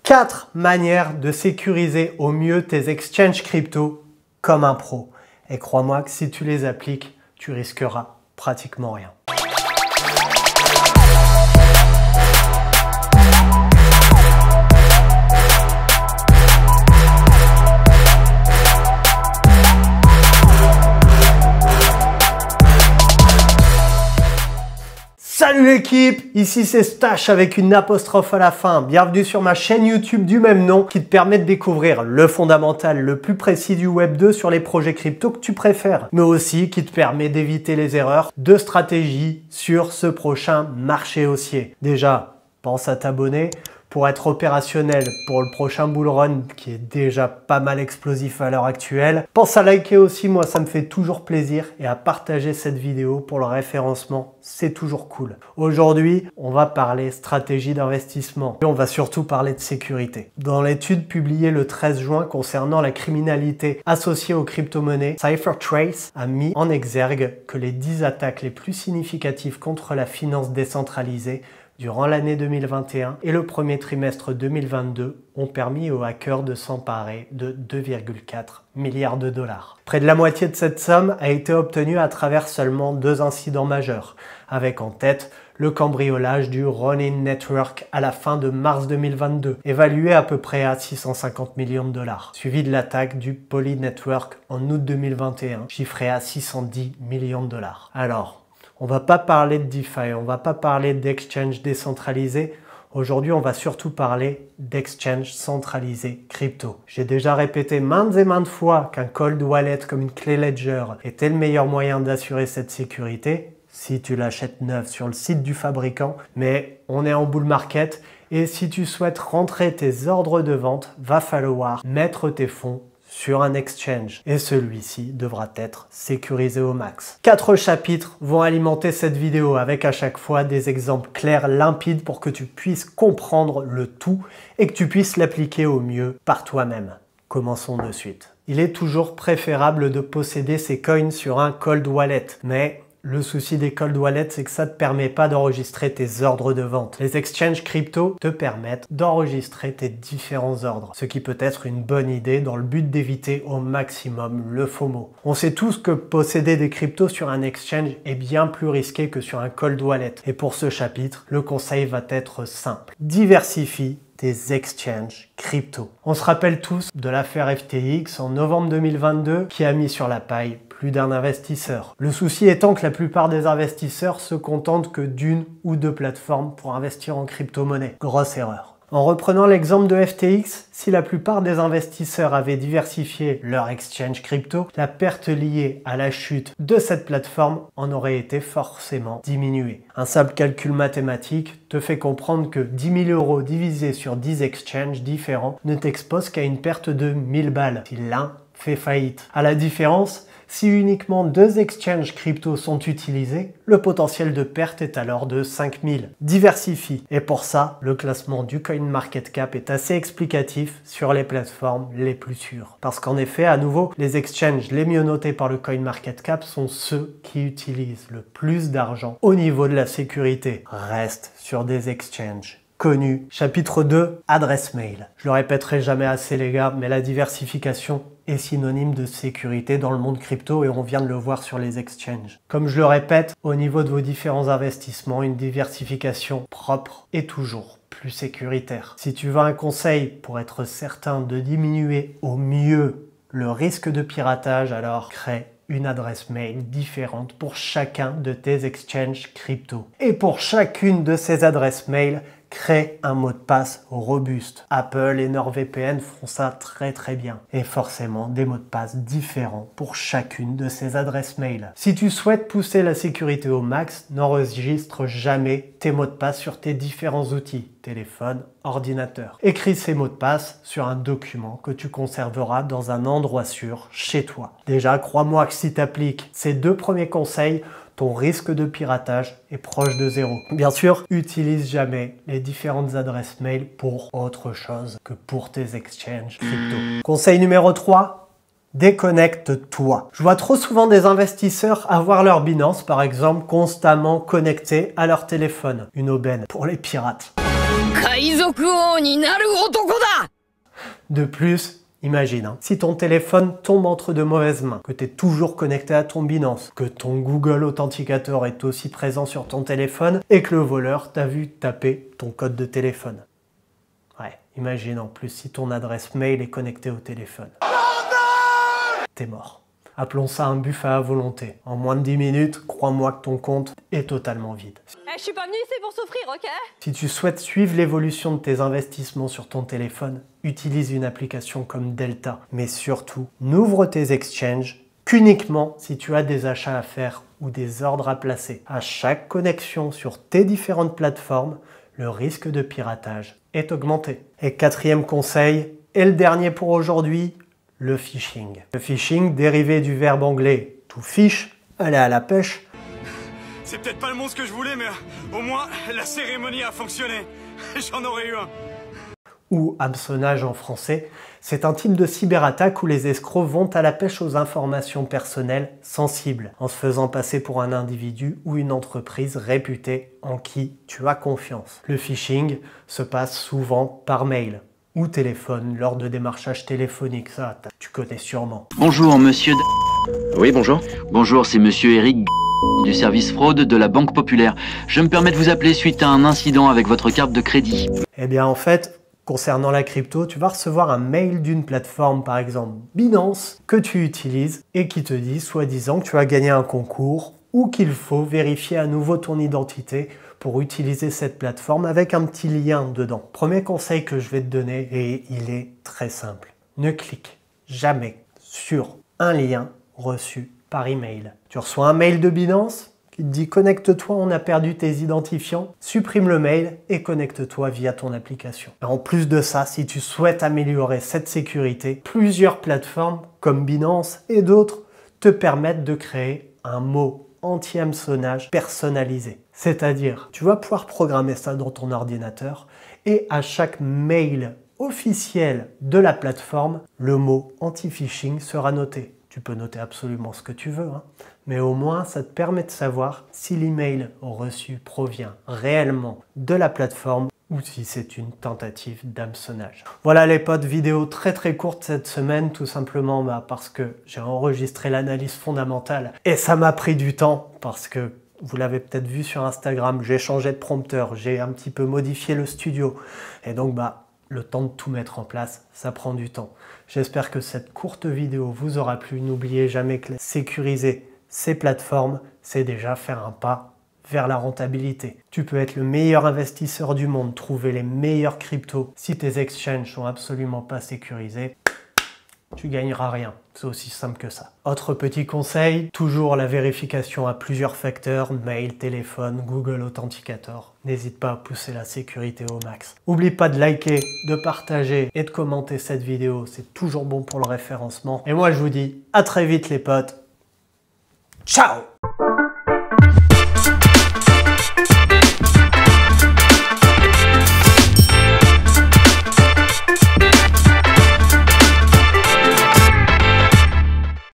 4 manières de sécuriser au mieux tes exchanges crypto comme un pro. Et crois-moi que si tu les appliques, tu risqueras pratiquement rien. Salut l'équipe, ici c'est Stash avec une apostrophe à la fin. Bienvenue sur ma chaîne YouTube du même nom qui te permet de découvrir le fondamental le plus précis du Web 2 sur les projets crypto que tu préfères, mais aussi qui te permet d'éviter les erreurs de stratégie sur ce prochain marché haussier. Déjà, pense à t'abonner pour être opérationnel pour le prochain bull run qui est déjà pas mal explosif à l'heure actuelle. Pense à liker aussi, moi ça me fait toujours plaisir, et à partager cette vidéo pour le référencement, c'est toujours cool. Aujourd'hui, on va parler stratégie d'investissement et on va surtout parler de sécurité. Dans l'étude publiée le 13 juin concernant la criminalité associée aux crypto-monnaies, CipherTrace a mis en exergue que les 10 attaques les plus significatives contre la finance décentralisée durant l'année 2021 et le premier trimestre 2022 ont permis aux hackers de s'emparer de 2,4 milliards de dollars. Près de la moitié de cette somme a été obtenue à travers seulement 2 incidents majeurs, avec en tête le cambriolage du Ronin Network à la fin de mars 2022, évalué à peu près à 650 millions de dollars, suivi de l'attaque du Poly Network en août 2021, chiffré à 610 millions de dollars. Alors, on va pas parler de DeFi, on va pas parler d'exchange décentralisé. Aujourd'hui, on va surtout parler d'exchange centralisé crypto. J'ai déjà répété maintes et maintes fois qu'un cold wallet comme une clé Ledger était le meilleur moyen d'assurer cette sécurité si tu l'achètes neuf sur le site du fabricant. Mais on est en bull market et si tu souhaites rentrer tes ordres de vente, va falloir mettre tes fonds sur un exchange et celui-ci devra être sécurisé au max. 4 chapitres vont alimenter cette vidéo avec à chaque fois des exemples clairs, limpides pour que tu puisses comprendre le tout et que tu puisses l'appliquer au mieux par toi-même. Commençons de suite. Il est toujours préférable de posséder ces coins sur un cold wallet, mais le souci des cold wallets, c'est que ça ne te permet pas d'enregistrer tes ordres de vente. Les exchanges crypto te permettent d'enregistrer tes différents ordres, ce qui peut être une bonne idée dans le but d'éviter au maximum le FOMO. On sait tous que posséder des cryptos sur un exchange est bien plus risqué que sur un cold wallet. Et pour ce chapitre, le conseil va être simple. Diversifie des exchanges crypto. On se rappelle tous de l'affaire FTX en novembre 2022 qui a mis sur la paille plus d'un investisseur. Le souci étant que la plupart des investisseurs se contentent que d'une ou deux plateformes pour investir en crypto-monnaie. Grosse erreur. En reprenant l'exemple de FTX, si la plupart des investisseurs avaient diversifié leur exchange crypto, la perte liée à la chute de cette plateforme en aurait été forcément diminuée. Un simple calcul mathématique te fait comprendre que 10 000 € divisé sur 10 exchanges différents ne t'expose qu'à une perte de 1000 balles si l'un fait faillite. À la différence, si uniquement 2 exchanges crypto sont utilisés, le potentiel de perte est alors de 5000. Diversifie. Et pour ça, le classement du CoinMarketCap est assez explicatif sur les plateformes les plus sûres. Parce qu'en effet, à nouveau, les exchanges les mieux notés par le CoinMarketCap sont ceux qui utilisent le plus d'argent au niveau de la sécurité. Reste sur des exchanges connus. Chapitre 2, adresse mail. Je le répéterai jamais assez les gars, mais la diversification est synonyme de sécurité dans le monde crypto et on vient de le voir sur les exchanges. Comme je le répète, au niveau de vos différents investissements, une diversification propre est toujours plus sécuritaire. Si tu veux un conseil pour être certain de diminuer au mieux le risque de piratage, alors crée une adresse mail différente pour chacun de tes exchanges crypto. Et pour chacune de ces adresses mail, crée un mot de passe robuste. Apple et NordVPN font ça très bien. Et forcément des mots de passe différents pour chacune de ces adresses mail. Si tu souhaites pousser la sécurité au max, n'enregistre jamais tes mots de passe sur tes différents outils, téléphone, ordinateur. Écris ces mots de passe sur un document que tu conserveras dans un endroit sûr chez toi. Déjà, crois-moi que si tu appliques ces 2 premiers conseils, ton risque de piratage est proche de 0. Bien sûr, utilise jamais les différentes adresses mail pour autre chose que pour tes exchanges crypto. Conseil numéro 3, déconnecte-toi. Je vois trop souvent des investisseurs avoir leur Binance, par exemple, constamment connecté à leur téléphone. Une aubaine pour les pirates. De plus, imagine, si ton téléphone tombe entre de mauvaises mains, que tu es toujours connecté à ton Binance, que ton Google Authenticator est aussi présent sur ton téléphone et que le voleur t'a vu taper ton code de téléphone. Ouais, imagine en plus si ton adresse mail est connectée au téléphone. T'es mort. Appelons ça un buffet à volonté. En moins de 10 minutes, crois-moi que ton compte est totalement vide. Je suis pas venue ici pour souffrir, ok? Si tu souhaites suivre l'évolution de tes investissements sur ton téléphone, utilise une application comme Delta. Mais surtout, n'ouvre tes exchanges qu'uniquement si tu as des achats à faire ou des ordres à placer. À chaque connexion sur tes différentes plateformes, le risque de piratage est augmenté. Et quatrième conseil, et le dernier pour aujourd'hui, le phishing. Le phishing, dérivé du verbe anglais to fish, aller à la pêche. C'est peut-être pas le monstre que je voulais, mais au moins la cérémonie a fonctionné. J'en aurais eu un. Ou hameçonnage en français, c'est un type de cyberattaque où les escrocs vont à la pêche aux informations personnelles sensibles, en se faisant passer pour un individu ou une entreprise réputée en qui tu as confiance. Le phishing se passe souvent par mail ou téléphone lors de démarchage téléphonique, ça tu connais sûrement. Bonjour monsieur. Oui, bonjour. Bonjour, c'est monsieur Eric du service fraude de la Banque Populaire. Je me permets de vous appeler suite à un incident avec votre carte de crédit. Eh bien en fait, concernant la crypto, tu vas recevoir un mail d'une plateforme, par exemple Binance, que tu utilises et qui te dit soi-disant que tu as gagné un concours ou qu'il faut vérifier à nouveau ton identité pour utiliser cette plateforme avec un petit lien dedans. Premier conseil que je vais te donner, et il est très simple. Ne clique jamais sur un lien reçu par email. Tu reçois un mail de Binance qui te dit « Connecte-toi, on a perdu tes identifiants ». Supprime le mail et connecte-toi via ton application. En plus de ça, si tu souhaites améliorer cette sécurité, plusieurs plateformes comme Binance et d'autres te permettent de créer un mot anti-hameçonnage personnalisé. C'est-à-dire, tu vas pouvoir programmer ça dans ton ordinateur et à chaque mail officiel de la plateforme, le mot anti-phishing sera noté. Tu peux noter absolument ce que tu veux, mais au moins ça te permet de savoir si l'email reçu provient réellement de la plateforme ou si c'est une tentative d'hameçonnage. Voilà les potes, vidéo très courte cette semaine, tout simplement parce que j'ai enregistré l'analyse fondamentale et ça m'a pris du temps parce que vous l'avez peut-être vu sur Instagram, j'ai changé de prompteur, j'ai un petit peu modifié le studio et donc le temps de tout mettre en place, ça prend du temps. J'espère que cette courte vidéo vous aura plu. N'oubliez jamais que sécuriser ces plateformes, c'est déjà faire un pas vers la rentabilité. Tu peux être le meilleur investisseur du monde, trouver les meilleurs cryptos. Si tes exchanges sont absolument pas sécurisés, tu gagneras rien. C'est aussi simple que ça. Autre petit conseil, toujours la vérification à plusieurs facteurs, mail, téléphone, Google Authenticator. N'hésite pas à pousser la sécurité au max. N'oublie pas de liker, de partager et de commenter cette vidéo. C'est toujours bon pour le référencement. Et moi je vous dis à très vite les potes. Ciao!